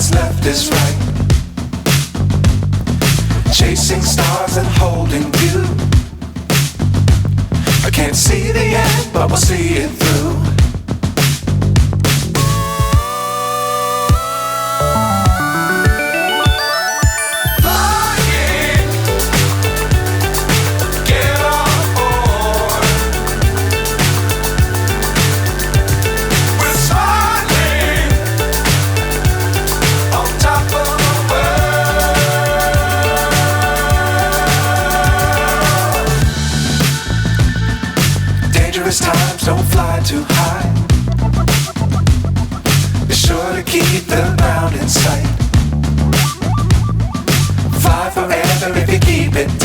what's left is right. Chasing stars and holding you. I can't see the end, but we'll see it through. Times don't fly too high. Be sure to keep the ground in sight. Fly forever if you keep it